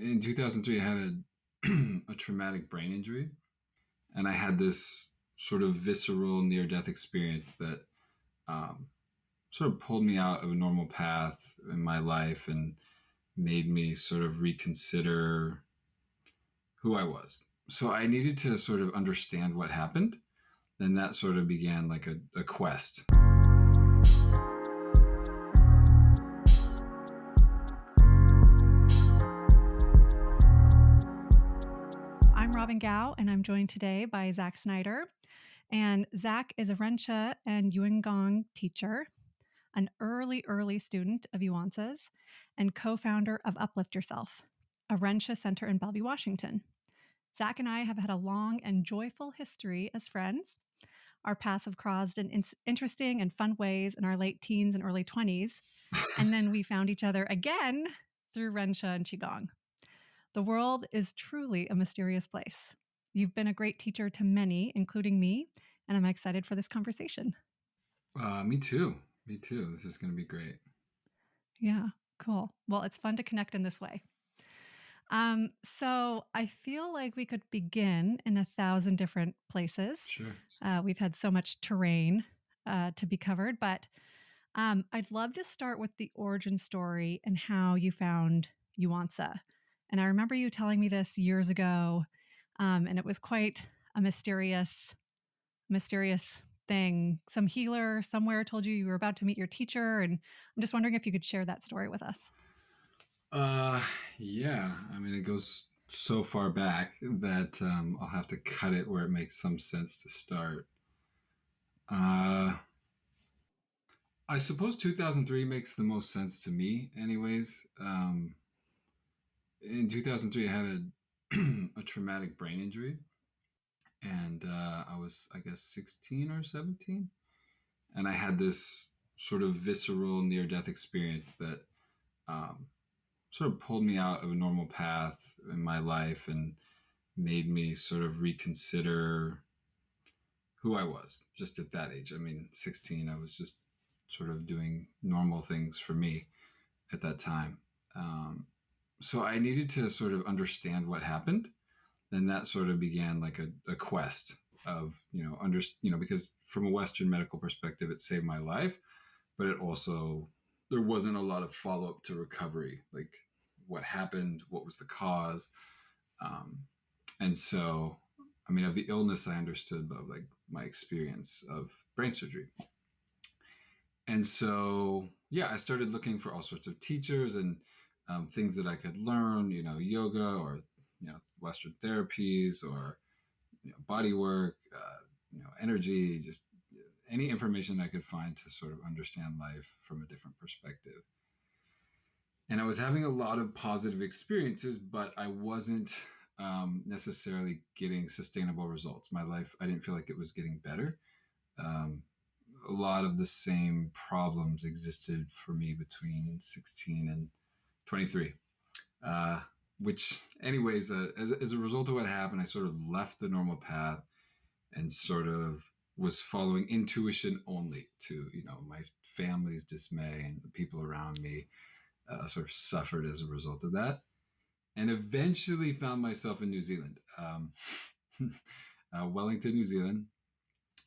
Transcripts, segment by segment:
in 2003, I had a traumatic brain injury, and I had this sort of visceral near-death experience that um, sort of pulled me out of a normal path in my life and made me sort of reconsider who I was. So I needed to sort of understand what happened. Then that sort of began like a quest. I'm Robin Gao, and I'm joined today by Zach Snyder. And Zach is a Ren Xue and Yuan Qigong teacher, an early student of Yuan Tze's, and co-founder of Uplift Yourself, a Ren Xue center in Bellevue, Washington. Zach and I have had a long and joyful history as friends. Our paths have crossed in interesting and fun ways in our late teens and early 20s. And then we found each other again through Ren Xue and Qigong. The world is truly a mysterious place. You've been a great teacher to many, including me, and I'm excited for this conversation. Me too. Me too. This is going to be great. Yeah, cool. Well, it's fun to connect in this way. So I feel like we could begin in 1,000 different places. Sure. We've had so much terrain to be covered, but I'd love to start with the origin story and how you found Yuan Tze. And I remember you telling me this years ago, and it was quite a mysterious thing. Some healer somewhere told you were about to meet your teacher, and I'm just wondering if you could share that story with us. Yeah. I mean, it goes so far back that I'll have to cut it where it makes some sense to start. I suppose 2003 makes the most sense to me, anyways. In 2003, I had a traumatic brain injury, and I was, I guess, 16 or 17, and I had this sort of visceral near-death experience that sort of pulled me out of a normal path in my life and made me sort of reconsider who I was just at that age. I mean, 16, I was just sort of doing normal things for me at that time. So I needed to sort of understand what happened. Then that sort of began like a quest of, because from a Western medical perspective, it saved my life, but it also, there wasn't a lot of follow-up to recovery. Like what happened, what was the cause? And so, I mean, of the illness I understood, but like my experience of brain surgery. And so, yeah, I started looking for all sorts of teachers and things that I could learn, yoga or, Western therapies or, body work, energy, just any information I could find to sort of understand life from a different perspective. And I was having a lot of positive experiences, but I wasn't necessarily getting sustainable results. My life, I didn't feel like it was getting better. A lot of the same problems existed for me between 16 and 23. Which anyways, as a result of what happened, I sort of left the normal path and sort of was following intuition only to, my family's dismay, and the people around me sort of suffered as a result of that. And eventually found myself in New Zealand, Wellington, New Zealand,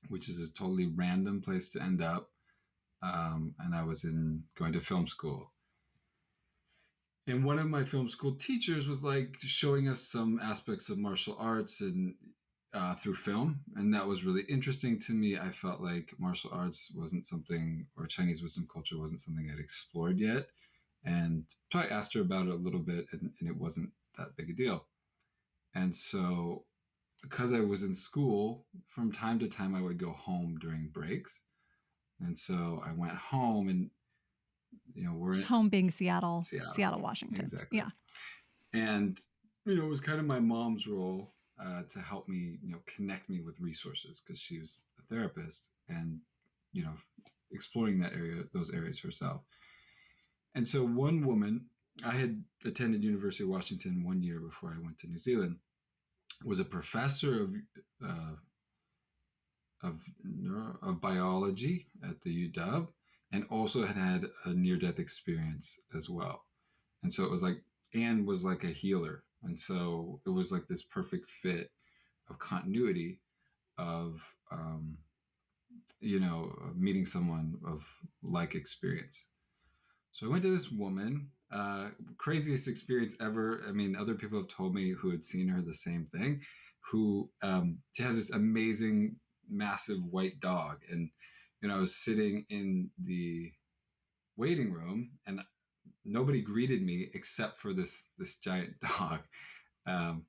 which is a totally random place to end up. And I was going to film school. And one of my film school teachers was like showing us some aspects of martial arts and through film. And that was really interesting to me. I felt like martial arts wasn't something, or Chinese wisdom culture wasn't something I'd explored yet. And so I asked her about it a little bit, and it wasn't that big a deal. And so because I was in school, from time to time, I would go home during breaks. And so I went home, and we're home being Seattle, Washington. Exactly. Yeah. And, it was kind of my mom's role to help me, connect me with resources, because she was a therapist and, exploring those areas herself. And so one woman, I had attended University of Washington 1 year before I went to New Zealand, was a professor of biology at the UW, and also had a near-death experience as well. And so it was like and was like a healer. And so it was like this perfect fit of continuity of, meeting someone of like experience. So I went to this woman, craziest experience ever. I mean, other people have told me who had seen her the same thing, who she has this amazing, massive white dog. And, I was sitting in the waiting room and nobody greeted me except for this giant dog. So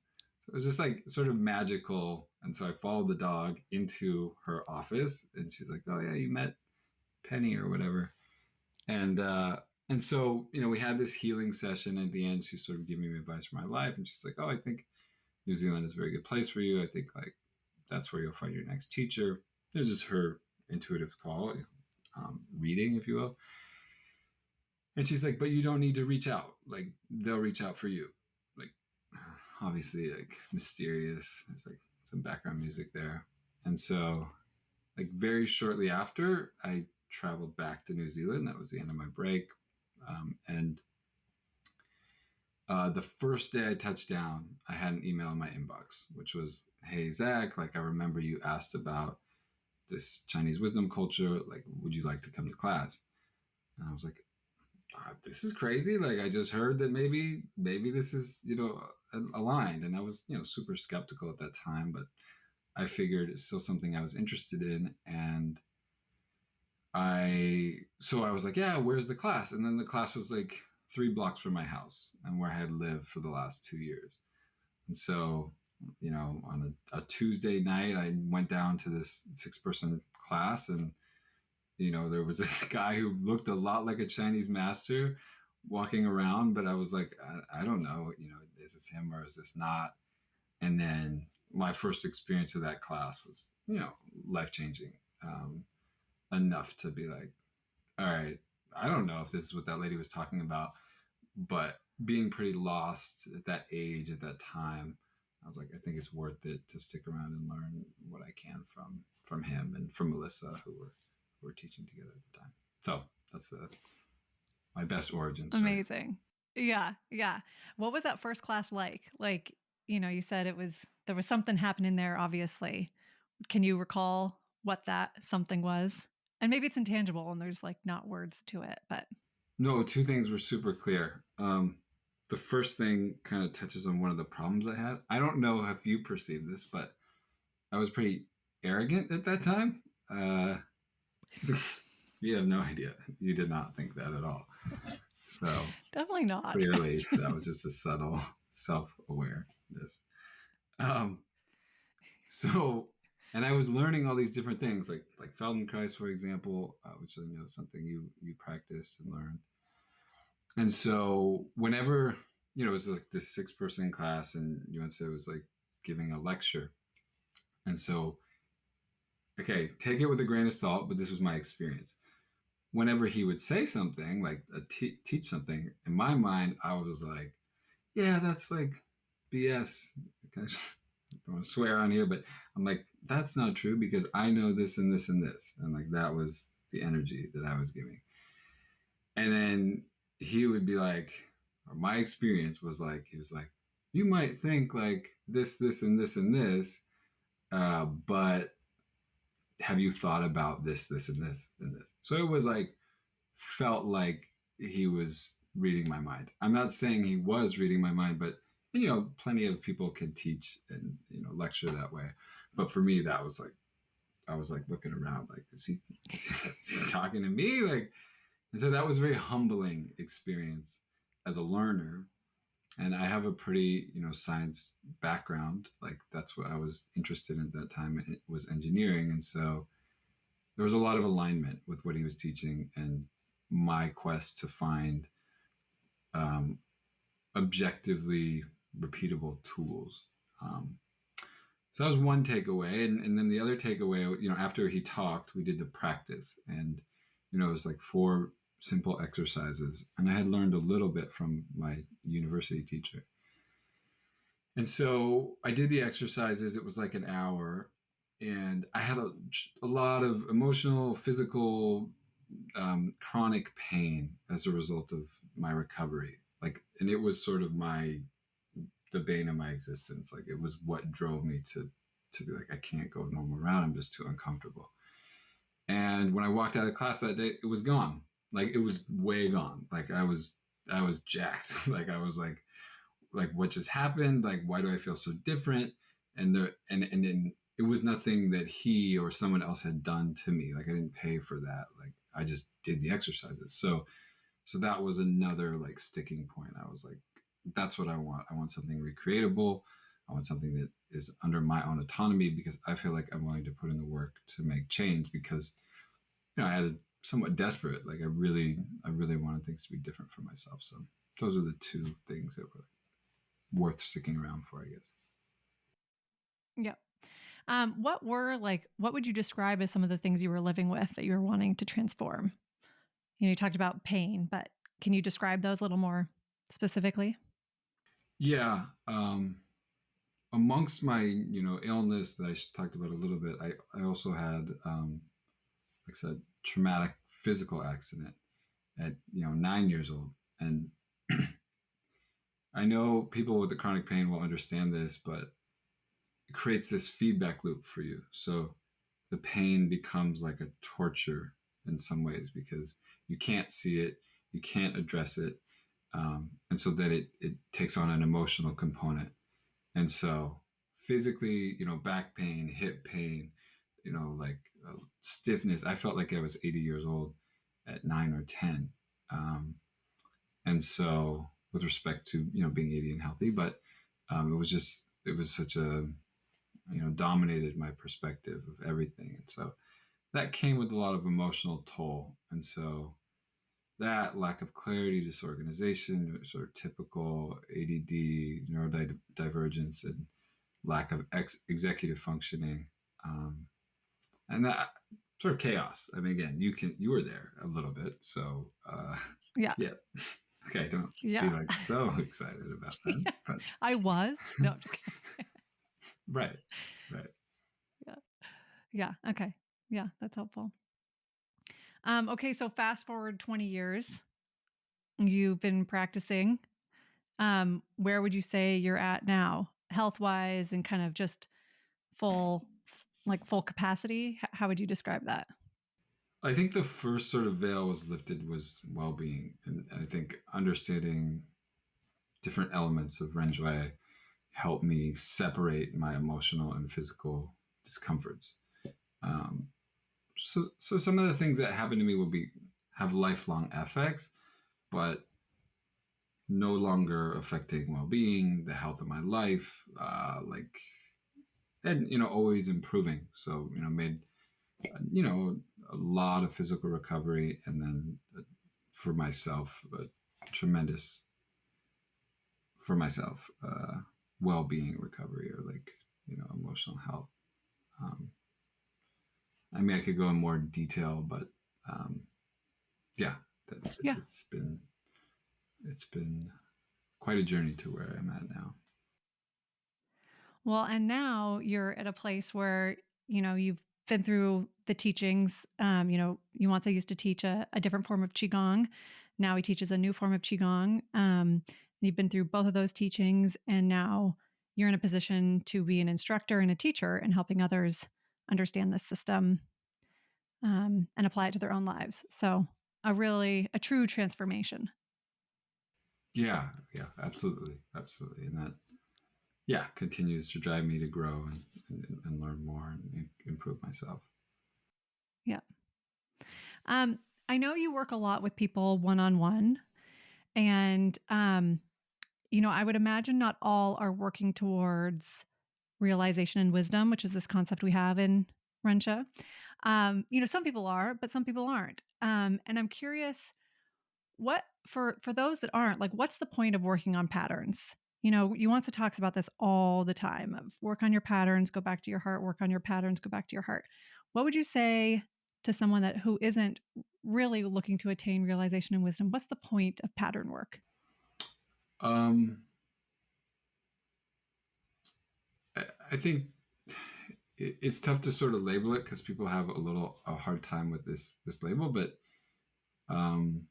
it was just like sort of magical. And so I followed the dog into her office and she's like, "Oh yeah, you met Penny or whatever." And so, we had this healing session. At the end, she's sort of giving me advice for my life. And she's like, "Oh, I think New Zealand is a very good place for you. I think like that's where you'll find your next teacher." It was just her intuitive call, reading, if you will. And she's like, "But you don't need to reach out. Like they'll reach out for you." Like obviously like mysterious. There's like some background music there. And so like very shortly after, I traveled back to New Zealand. That was the end of my break. And the first day I touched down, I had an email in my inbox, which was, "Hey, Zach, like I remember you asked about this Chinese wisdom culture. Like, would you like to come to class?" And I was like, "This is crazy. Like, I just heard that maybe this is, aligned." And I was, super skeptical at that time, but I figured it's still something I was interested in. And so I was like, "Yeah, where's the class?" And then the class was like 3 blocks from my house and where I had lived for the last 2 years. And so, on a Tuesday night, I went down to this 6-person class, and there was this guy who looked a lot like a Chinese master walking around, but I was like, I don't know, is this him or is this not? And then my first experience of that class was, life changing, enough to be like, all right, I don't know if this is what that lady was talking about, but being pretty lost at that age, at that time, I was like, I think it's worth it to stick around and learn what I can from him and from Melissa, who were teaching together at the time. So that's my best origin story. Amazing. Yeah, yeah. What was that first class like? Like, you said there was something happening there, obviously. Can you recall what that something was? And maybe it's intangible and there's like not words to it, but No, two things were super clear. The first thing kind of touches on one of the problems I had. I don't know if you perceived this, but I was pretty arrogant at that time. You have no idea. You did not think that at all. So definitely not. Clearly, that was just a subtle self-awareness. Um, so, and I was learning all these different things, like Feldenkrais, for example, which I know is something you practiced and learned. And so, whenever it was like this 6-person class, and Yuan Tze was like giving a lecture, and so, okay, take it with a grain of salt, but this was my experience. Whenever he would say something like teach something, in my mind, I was like, "Yeah, that's like BS." I don't want to swear on here, but I'm like, that's not true because I know this and this and this. And like, that was the energy that I was giving. And then he would be like, or my experience was like, he was like, "You might think like this, and this, and this, but have you thought about this, and this, and this?" So it was like, felt like he was reading my mind. I'm not saying he was reading my mind, but plenty of people can teach and lecture that way. But for me, that was like, I was like looking around, like, is he talking to me? Like, and so that was a very humbling experience as a learner. And I have a pretty science background. Like that's what I was interested in at that time. It was engineering, and so there was a lot of alignment with what he was teaching and my quest to find objectively repeatable tools. So that was one takeaway. And then the other takeaway, after he talked, we did the practice. And, it was like 4 simple exercises. And I had learned a little bit from my university teacher. And so I did the exercises. It was like an hour. And I had a lot of emotional, physical, chronic pain as a result of my recovery. like, and it was sort of the bane of my existence. Like it was what drove me to be like, I can't go normal route. I'm just too uncomfortable. And when I walked out of class that day, it was gone. Like it was way gone. Like I was jacked. Like I was like what just happened? Like why do I feel so different? And then it was nothing that he or someone else had done to me. Like I didn't pay for that. Like I just did the exercises. So that was another like sticking point. I was like, that's what I want. I want something recreatable. I want something that is under my own autonomy because I feel like I'm willing to put in the work to make change because, I had a somewhat desperate, like I really wanted things to be different for myself. So those are the two things that were worth sticking around for, I guess. Yeah. What would you describe as some of the things you were living with that you were wanting to transform? You talked about pain, but can you describe those a little more specifically? Yeah. Amongst my, illness that I talked about a little bit, I also had, like I said, traumatic physical accident at, 9 years old. And I know people with the chronic pain will understand this, but it creates this feedback loop for you. So the pain becomes like a torture in some ways because you can't see it, you can't address it. And so that it takes on an emotional component. And so physically, back pain, hip pain, like stiffness. I felt like I was 80 years old at 9 or 10. Um, and so with respect to, being 80 and healthy, but it was such a, dominated my perspective of everything. And so that came with a lot of emotional toll. And so that lack of clarity, disorganization, sort of typical ADD, neurodivergence, and lack of executive functioning, and that sort of chaos. I mean, again, you were there a little bit, so Yeah. yeah. Okay, don't be Yeah. like so excited about that, Yeah. but I was. No, I'm just kidding. right, right. Yeah. Yeah. Okay. Yeah, that's helpful. Okay, so fast forward 20 years, you've been practicing. Where would you say you're at now, health wise, and kind of just full, full capacity? How would you describe that? I think the first sort of veil was lifted was well-being, and I think understanding different elements of Ren Xue helped me separate my emotional and physical discomforts. Um, so some of the things that happen to me will be have lifelong effects, but no longer affecting well-being, the health of my life, and always improving. So made you know a lot of physical recovery, and then for myself, tremendous for myself well-being recovery or like emotional health. Um, I mean, I could go in more detail, but um, yeah, Yeah. it's been quite a journey to where I'm at now. Well, and now you're at a place where, you've been through the teachings. Yuan Tze used to teach a different form of Qigong. Now he teaches a new form of Qigong. You've been through both of those teachings, and now you're in a position to be an instructor and a teacher and helping others understand this system and apply it to their own lives. So a true transformation. Yeah, absolutely, and that continues to drive me to grow and learn more and improve myself. Yeah. Um, I know you work a lot with people one on one, and I would imagine not all are working towards realization and wisdom, which is this concept we have in Ren Xue. Some people are, but some people aren't. And I'm curious, what for those that aren't, like, what's the point of working on patterns? Yuan Tze talks about this all the time of work on your patterns, go back to your heart, work on your patterns, go back to your heart. What would you say to someone who isn't really looking to attain realization and wisdom? What's the point of pattern work? Um, I think it's tough to sort of label it because people have a hard time with this label, but um,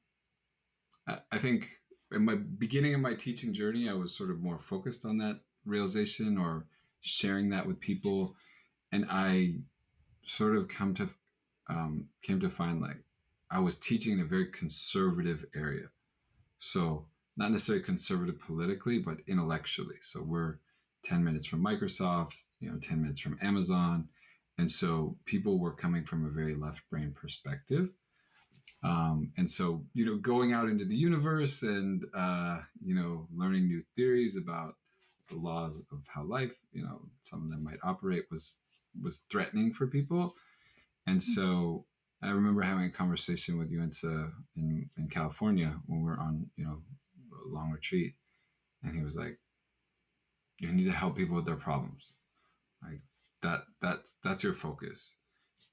I think in my beginning of my teaching journey, I was sort of more focused on that realization or sharing that with people, and I sort of came to find like I was teaching in a very conservative area. So not necessarily conservative politically, but intellectually. So we're 10 minutes from Microsoft, 10 minutes from Amazon. And so people were coming from a very left brain perspective. And so, going out into the universe and, learning new theories about the laws of how life, some of them might operate was threatening for people. And so I remember having a conversation with Yuan Tze in California when we were on, a long retreat. And he was like, you need to help people with their problems. Like that's your focus.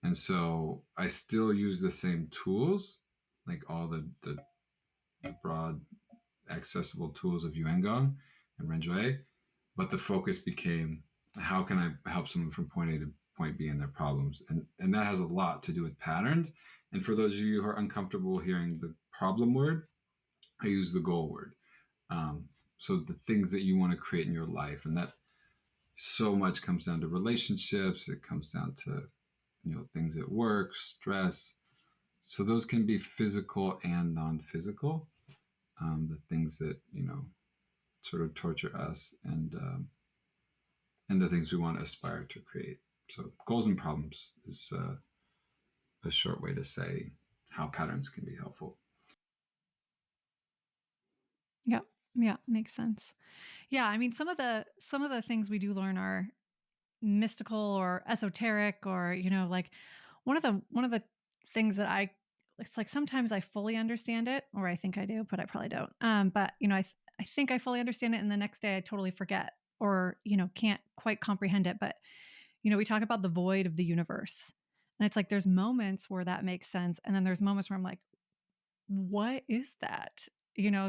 And so I still use the same tools, like all the broad accessible tools of Yuan Gong and Ren Xue, but the focus became how can I help someone from point A to point B in their problems, and that has a lot to do with patterns. And for those of you who are uncomfortable hearing the problem word, I use the goal word. So the things that you want to create in your life, and that so much comes down to relationships. It comes down to things at work, stress. So those can be physical and non-physical. The things that sort of torture us, and the things we want to aspire to create. So goals and problems is a short way to say how patterns can be helpful. Yeah. Yeah. Makes sense. Yeah. I mean, some of the things we do learn are mystical or esoteric, or, like one of the things that it's like sometimes I fully understand it, or I think I do, but I probably don't. But I think I fully understand it, and the next day I totally forget, or can't quite comprehend it. But we talk about the void of the universe, and it's like there's moments where that makes sense, and then there's moments where I'm like, what is that?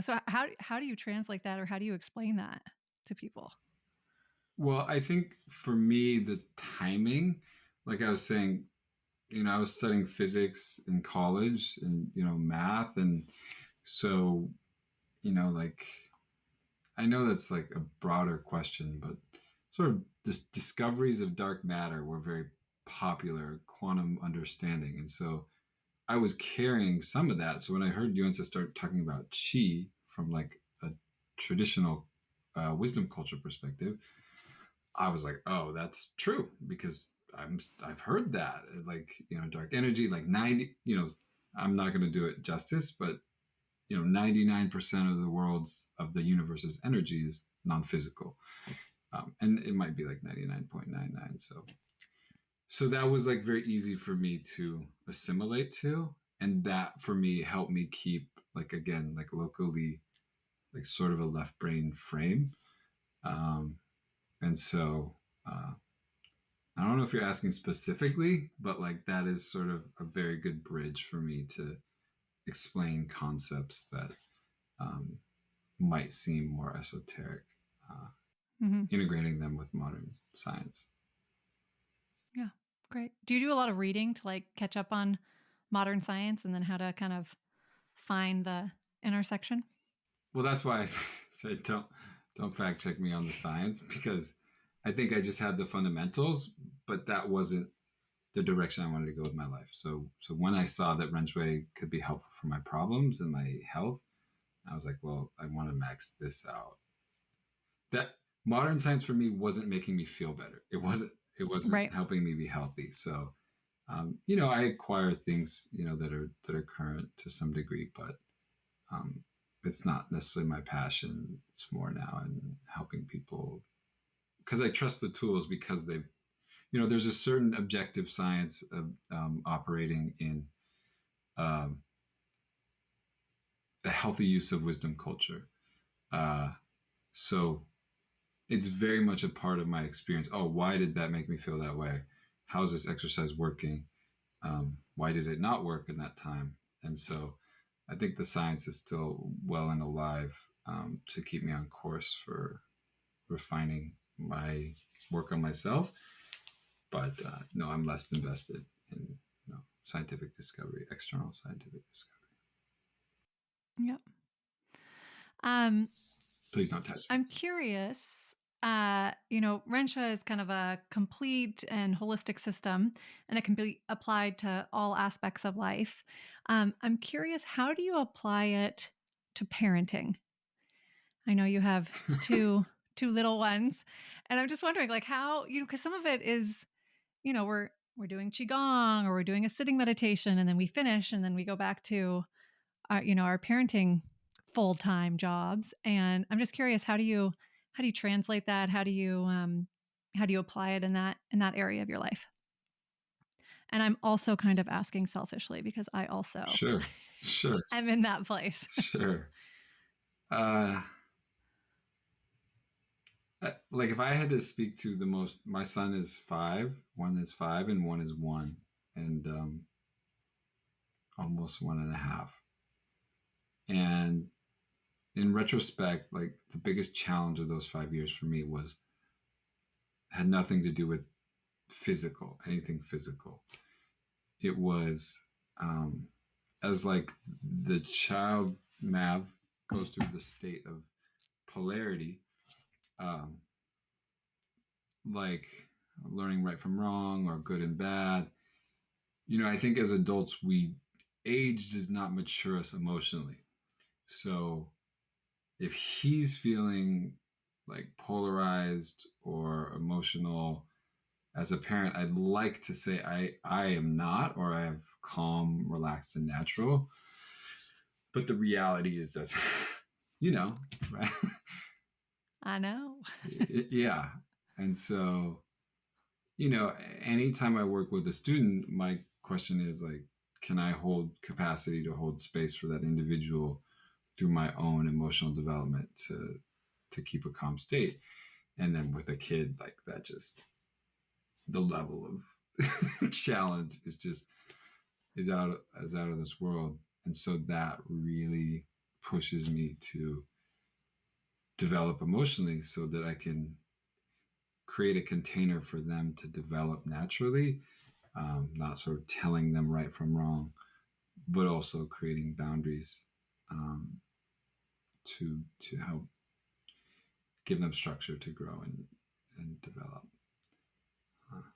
So how do you translate that, or how do you explain that to people? Well, I think for me, the timing, like I was saying, I was studying physics in college and, math. And so, like, I know that's like a broader question, but sort of this discoveries of dark matter were very popular, quantum understanding. And so I was carrying some of that. So when I heard Yuan start talking about chi from like a traditional wisdom culture perspective, I was like, oh, that's true because I've heard that, like, dark energy, like 90, I'm not going to do it justice, but 99% of the the universe's energy is non-physical. And it might be like 99.99. So that was like very easy for me to assimilate to. And that for me helped me keep, like, again, like locally, like sort of a left brain frame. Um, and so, I don't know if you're asking specifically, but like that is sort of a very good bridge for me to explain concepts that um, might seem more esoteric, uh, Mm-hmm. integrating them with modern science. Yeah, great. Do you do a lot of reading to like catch up on modern science, and then how to kind of find the intersection? Well, that's why I said don't fact check me on the science, because I think I just had the fundamentals, but that wasn't the direction I wanted to go with my life. So when I saw that Ren Xue could be helpful for my problems and my health, I was like, well, I want to max this out. That modern science for me wasn't making me feel better. It wasn't Right. helping me be healthy. So I acquire things that are current to some degree, but um, it's not necessarily my passion. It's more now in helping people because I trust the tools, because there's a certain objective science of operating in um, a healthy use of wisdom culture. Uh, so it's very much a part of my experience. Oh, why did that make me feel that way? How is this exercise working? Why did it not work in that time? And so I think the science is still well and alive to keep me on course for refining my work on myself. But no, I'm less invested in scientific discovery, external scientific discovery. Yep. Please don't touch I'm curious. Ren Xue is kind of a complete and holistic system, and it can be applied to all aspects of life. I'm curious, how do you apply it to parenting? I know you have it. two little ones, and I'm just wondering, like, how because some of it is, we're doing qigong or we're doing a sitting meditation, and then we finish, and then we go back to our parenting full-time jobs. And I'm just curious, how do you translate that? How do you apply it in that area of your life? And I'm also kind of asking selfishly because I also Sure, sure, am in that place. sure. Uh, like if I had to speak to the most, my son is 5, one is 5, and one is 1, and almost 1.5. And in retrospect, like the biggest challenge of those 5 years for me had nothing to do with anything physical. It was um, as like the child Mav goes through the state of polarity, um, like learning right from wrong or good and bad. I think as adults, age does not mature us emotionally. So if he's feeling like polarized or emotional, as a parent, I'd like to say I am not, or I have calm, relaxed, and natural. But the reality is that, right? I know. Yeah. And so, anytime I work with a student, my question is like, can I hold capacity to hold space for that individual through my own emotional development to keep a calm state? And then with a kid, like that, just the level of challenge is out of this world. And so that really pushes me to develop emotionally so that I can create a container for them to develop naturally, not sort of telling them right from wrong, but also creating boundaries, um, to help give them structure to grow and develop.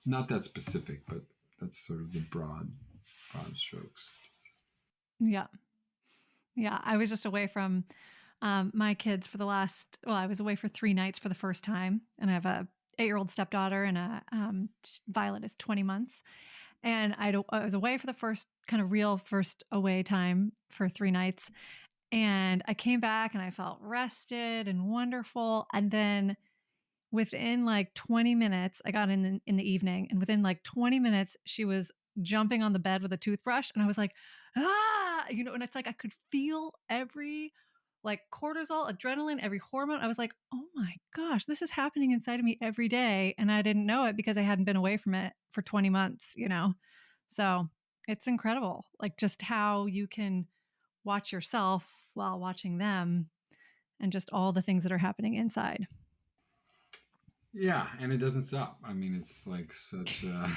Not that specific, but that's sort of the broad strokes. Yeah. Yeah. I was just away from my kids for I was away for 3 nights for the first time. And I have a 8-year-old stepdaughter, and Violet is 20 months. And I was away for the first kind of real first away time for 3 nights. And I came back and I felt rested and wonderful. And then within like 20 minutes, I got in the evening, and within like 20 minutes, she was jumping on the bed with a toothbrush. And I was like, and it's like I could feel every like cortisol, adrenaline, every hormone. I was like, oh my gosh, this is happening inside of me every day. And I didn't know it because I hadn't been away from it for 20 months. So it's incredible, like just how you can watch yourself while watching them and just all the things that are happening inside. Yeah, and it doesn't stop. I mean, it's like such a,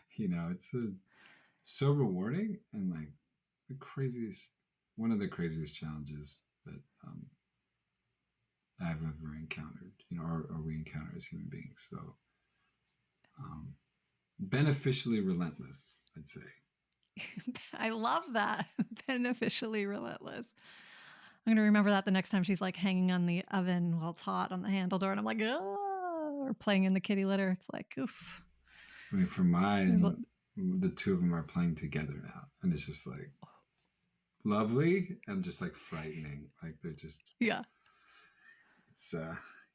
it's so rewarding and like the craziest, one of the craziest challenges that I've ever encountered, or we encounter as human beings. So, um, beneficially relentless, I'd say. I love that. Beneficially relentless. I'm going to remember that the next time she's like hanging on the oven while it's hot on the handle door. And I'm like, oh, or playing in the kitty litter. It's like, oof. I mean, for mine, the two of them are playing together now. And it's just like lovely and just like frightening. Like they're just, yeah. It's,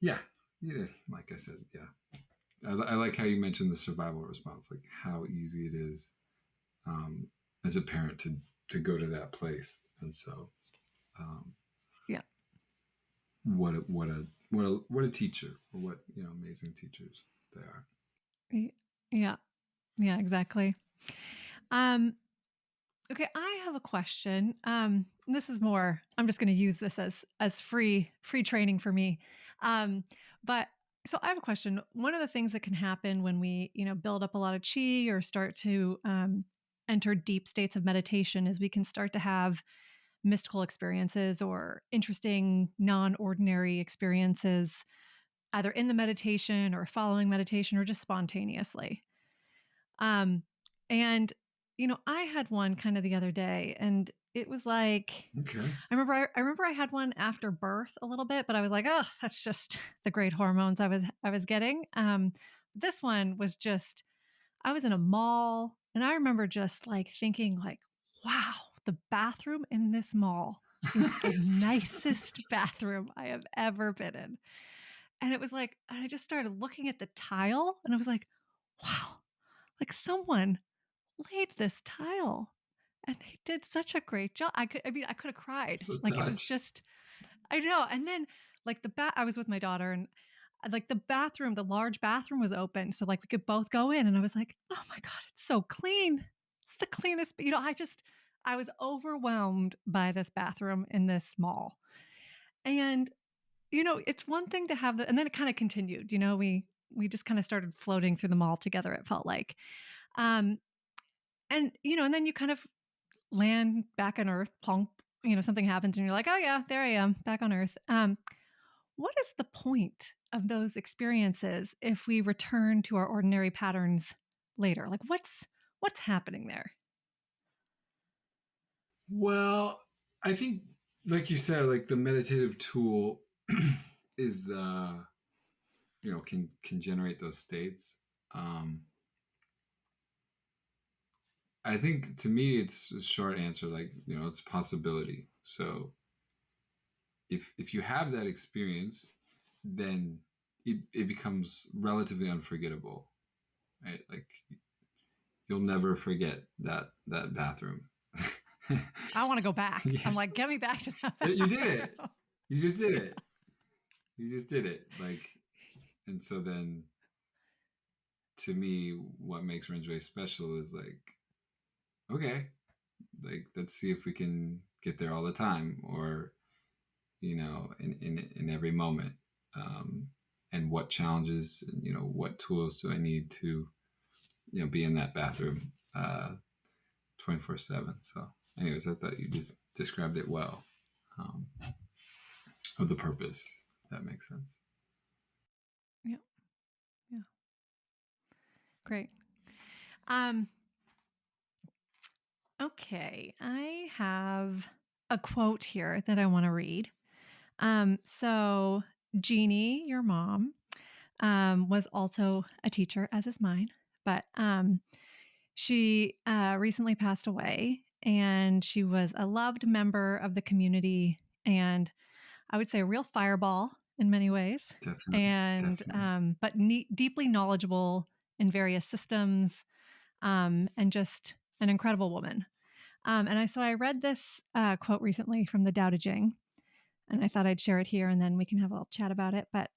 yeah. Yeah. Like I said, yeah. I like how you mentioned the survival response, like how easy it is as a parent to go to that place. And so, um, yeah, what a teacher, or what amazing teachers they are. yeah, yeah, exactly. Um, okay, I have a question. This is more. I'm just going to use this as free training for me. But so I have a question. One of the things that can happen when we build up a lot of qi or start to enter deep states of meditation is we can start to have mystical experiences or interesting, non-ordinary experiences, either in the meditation or following meditation or just spontaneously. And I had one kind of the other day, and it was like, Okay. I remember I had one after birth a little bit, but I was like, oh, that's just the great hormones I was getting. This one was just, I was in a mall, and I remember just like thinking like, wow, the bathroom in this mall is the nicest bathroom I have ever been in. And it was like, I just started looking at the tile, and I was like, wow, like someone laid this tile, and they did such a great job. I could have cried. So Like, it was touched. just, I know. And then like I was with my daughter, and like the bathroom, the large bathroom was open. So like we could both go in, and I was like, oh my God, it's so clean. It's the cleanest. I was overwhelmed by this bathroom in this mall. And, it's one thing to have and then it kind of continued, we just kind of started floating through the mall together, it felt like. Um, and then you kind of land back on Earth, plonk, something happens and you're like, oh yeah, there I am back on Earth. What is the point of those experiences if we return to our ordinary patterns later? Like what's happening there? Well, I think, like you said, like the meditative tool is can generate those states. Um, I think to me, it's a short answer. Like it's a possibility. So if you have that experience, then it becomes relatively unforgettable, right? Like you'll never forget that bathroom. I want to go back. Yeah. I'm like, get me back to that You did it. bathroom. You just did it. You just did it. Like, and so then, to me, what makes Ren Xue special is like, okay, like let's see if we can get there all the time, or in every moment. Um, and what challenges, and what tools do I need to be in that bathroom 24/7. So anyways, I thought you just described it well, um, of the purpose, if that makes sense. Yeah. Yeah. Great. Um, okay. I have a quote here that I want to read. So Jeannie, your mom, was also a teacher, as is mine, but she recently passed away, and she was a loved member of the community, and I would say a real fireball in many ways, Definitely, and definitely. but deeply knowledgeable in various systems, and just an incredible woman. So I read this quote recently from the Tao Te Ching, and I thought I'd share it here, and then we can have a little chat about it. But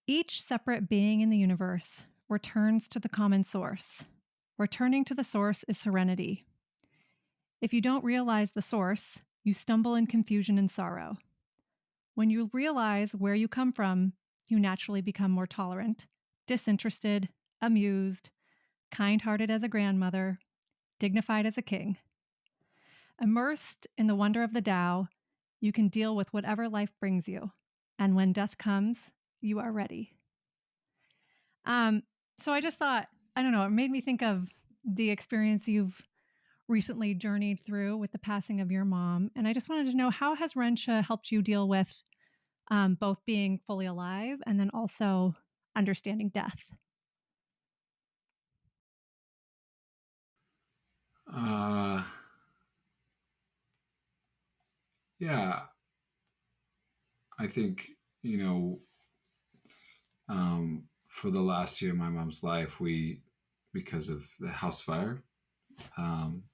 each separate being in the universe returns to the common source. Returning to the source is serenity. If you don't realize the source, you stumble in confusion and sorrow. When you realize where you come from, you naturally become more tolerant, disinterested, amused, kind-hearted as a grandmother, dignified as a king. Immersed in the wonder of the Tao, you can deal with whatever life brings you. And when death comes, you are ready. So I just thought, I don't know, it made me think of the experience you've recently journeyed through with the passing of your mom. And I just wanted to know, how has Ren Xue helped you deal with both being fully alive and then also understanding death? Uh, yeah, I think for the last year of my mom's life, because of the house fire,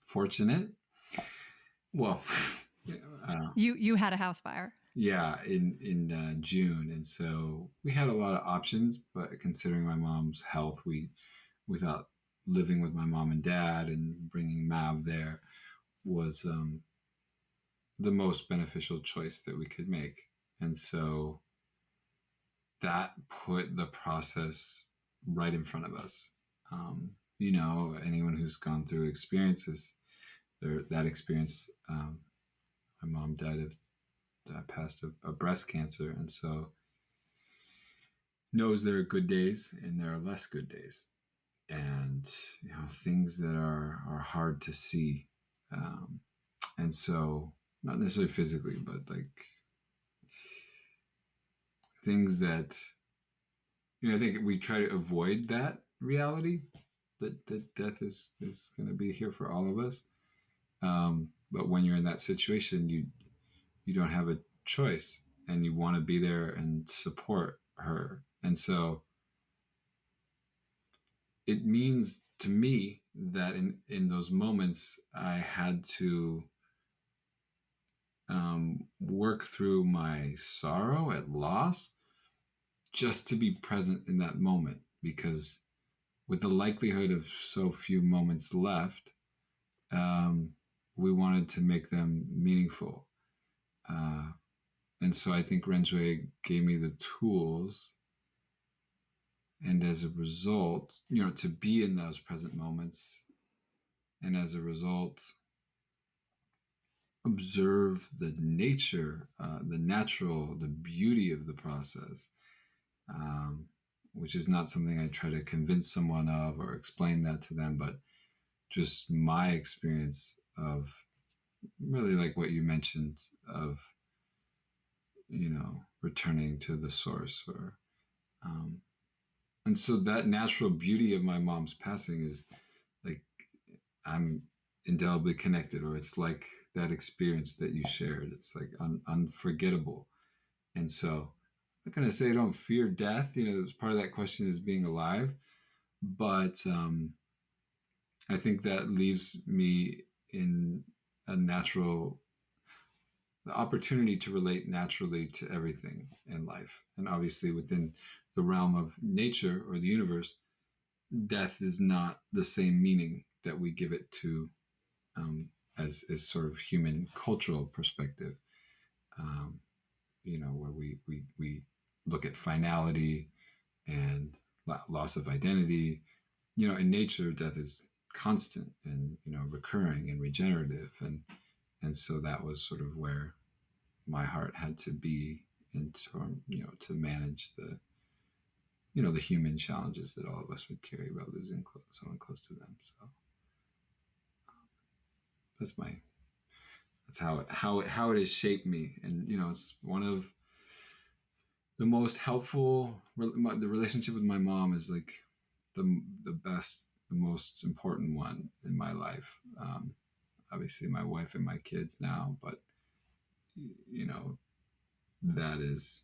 fortunate. Well, You had a house fire. yeah, in June, and so we had a lot of options. But considering my mom's health, we thought living with my mom and dad and bringing Mav there was the most beneficial choice that we could make, and so that put the process right in front of us. Anyone who's gone through experiences that experience. My mom passed of breast cancer, and so knows there are good days and there are less good days, and things that are hard to see, and so not necessarily physically, but like things that I think we try to avoid that reality that death is going to be here for all of us. But when you're in that situation, you don't have a choice, and you want to be there and support her. And so it means to me that in those moments, I had to work through my sorrow at loss just to be present in that moment, because with the likelihood of so few moments left, um, we wanted to make them meaningful. Uh, and so I think Ren Xue gave me the tools, and as a result, to be in those present moments, and as a result, observe the nature, the beauty of the process, um, which is not something I try to convince someone of or explain that to them, but just my experience of really like what you mentioned of, returning to the source, or, um, and so that natural beauty of my mom's passing is like, I'm indelibly connected, or it's like that experience that you shared. It's like unforgettable. And so I'm not going to say I don't fear death. Part of that question is being alive. But I think that leaves me in a natural the opportunity to relate naturally to everything in life. And obviously, within the realm of nature or the universe, death is not the same meaning that we give it to, um, as sort of human cultural perspective. Um, where we look at finality and loss of identity. In nature, death is constant and recurring and regenerative, and so that was sort of where my heart had to be in term, to manage the human challenges that all of us would carry about losing someone close to them. So that's my that's how it has shaped me, and it's one of the most helpful. The relationship with my mom is like the best, the most important one in my life. Obviously, my wife and my kids now, but you know that is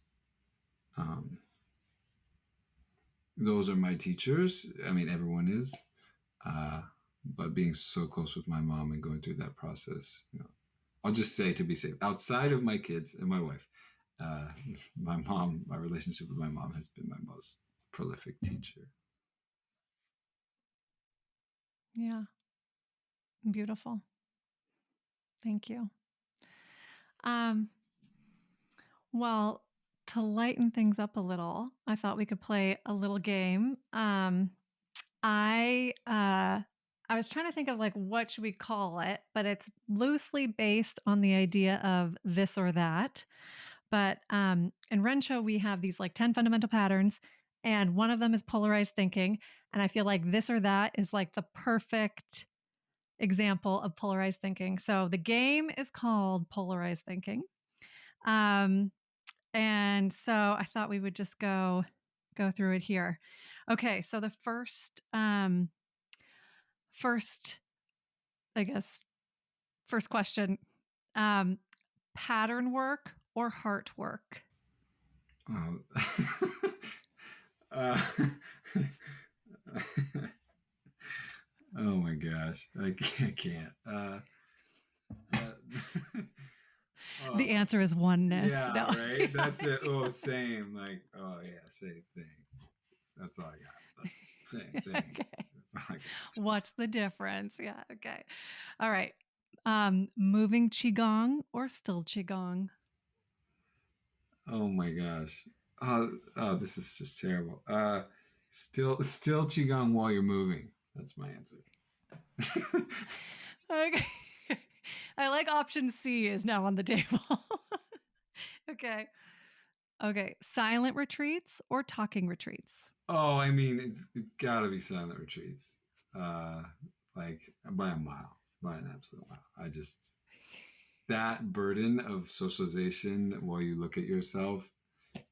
those are my teachers. I mean, everyone is, uh, but being so close with my mom and going through that process, I'll just say, to be safe, outside of my kids and my wife, uh, my relationship with my mom has been my most prolific teacher. Yeah. Beautiful. Thank you. Um, well, to lighten things up a little, I thought we could play a little game. I was trying to think of like what should we call it, but it's loosely based on the idea of this or that. But in Ren Xue, we have these like 10 fundamental patterns, and one of them is polarized thinking. And I feel like this or that is like the perfect example of polarized thinking. So the game is called Polarized Thinking. Um, and so I thought we would just go through it here. Okay, so the first I guess first question, um, pattern work or heart work? Oh, uh, oh my gosh, I can't. The Oh, answer is oneness. yeah, No. right. That's it. Oh, same. Like, oh yeah, same thing. That's all I got. Same thing. Okay. That's all I got. What's the difference? Yeah. Okay. All right. Moving qigong or still qigong? Oh my gosh. This is just terrible. Still qigong while you're moving. That's my answer. Okay. I like option C is now on the table. Okay. Okay. Silent retreats or talking retreats? Oh, I mean, it's got to be silent retreats, uh, like by a mile, by an absolute mile. I just that burden of socialization while you look at yourself.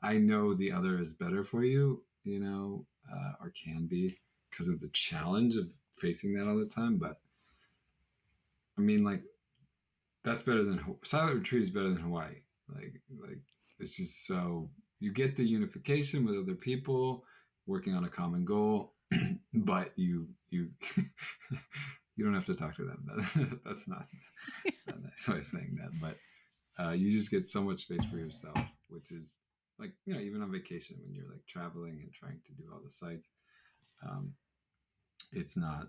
I know the other is better for you, or can be because of the challenge of facing that all the time. But I mean, like that's better than silent retreat is better than Hawaii. Like it's just so you get the unification with other people working on a common goal, but you you don't have to talk to them. That's not a nice way of saying that, but you just get so much space for yourself, which is like even on vacation when you're like traveling and trying to do all the sites, um, it's not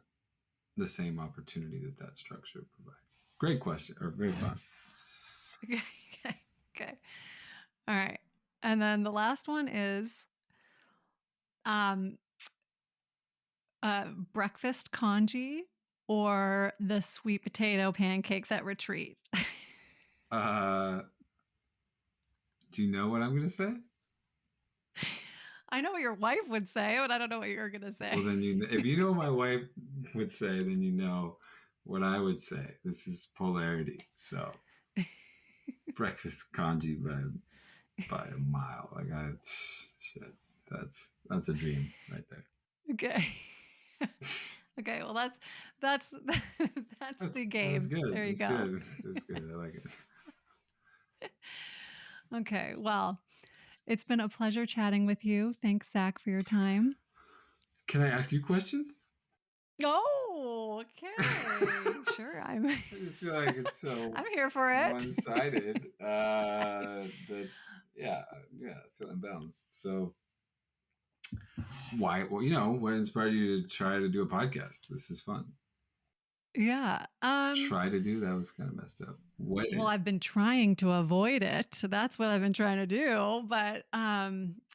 the same opportunity that structure provides. Great question, or very fun. Okay. Okay. Okay. All right. And then the last one is um, breakfast congee or the sweet potato pancakes at retreat. uh, do you know what I'm going to say? I know what your wife would say, but I don't know what you're going to say. Well, then if you know what my wife would say, then you know what I would say. This is polarity. So breakfast congee by a mile. Like shit. That's a dream right there. Okay. Okay. Well, that's that's the game. That's good. There you It's go. good. It's good. I like it. Okay. Well, it's been a pleasure chatting with you. Thanks, Zach, for your time. Can I ask you questions? Oh, okay. Sure. I just feel like it's so I'm here for it. one-sided that I feel imbalanced. So why? Well, what inspired you to try to do a podcast? This is fun. Yeah. Try to do that was kind of messed up. Well, I've been trying to avoid it. That's what I've been trying to do. But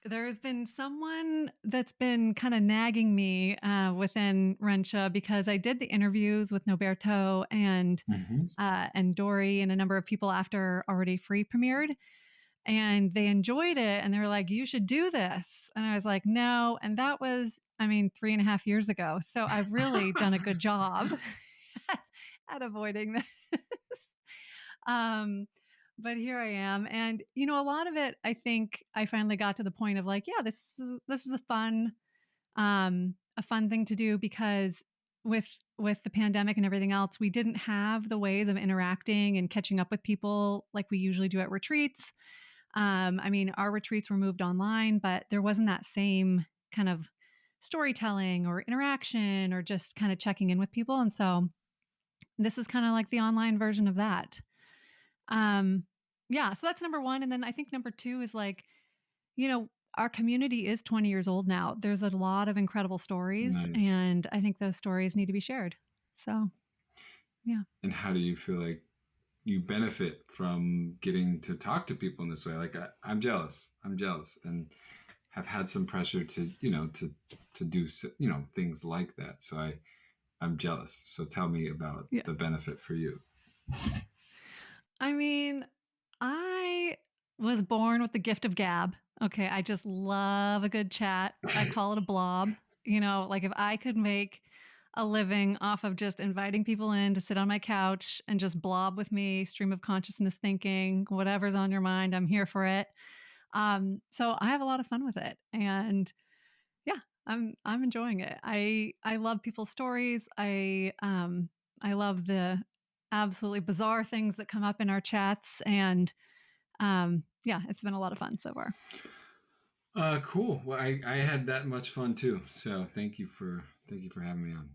there's been someone that's been kind of nagging me within Ren Xue because I did the interviews with Noberto and Dory and a number of people after Already Free premiered. And they enjoyed it. And they were like, you should do this. And I was like, no. And that was, 3.5 years ago. So I've really done a good job at avoiding this. But here I am. And, a lot of it, I think I finally got to the point of like, yeah, this is a fun thing to do because with the pandemic and everything else, we didn't have the ways of interacting and catching up with people like we usually do at retreats. Our retreats were moved online, but there wasn't that same kind of storytelling or interaction or just kind of checking in with people. And so this is kind of like the online version of that. So that's number one. And then I think number two is like, our community is 20 years old now. There's a lot of incredible stories, nice. And I think those stories need to be shared. So, yeah. And how do you feel like you benefit from getting to talk to people in this way? Like I'm jealous, and have had some pressure to do things like that. So I'm jealous. So tell me about the benefit for you. I was born with the gift of gab. Okay, I just love a good chat. I call it a blob. Like if I could make a living off of just inviting people in to sit on my couch and just blob with me, stream of consciousness thinking, whatever's on your mind, I'm here for it. So I have a lot of fun with it. And yeah, I'm enjoying it. I love people's stories. I love the absolutely bizarre things that come up in our chats, and it's been a lot of fun so far. Cool. Well, I had that much fun too. So thank you for having me on.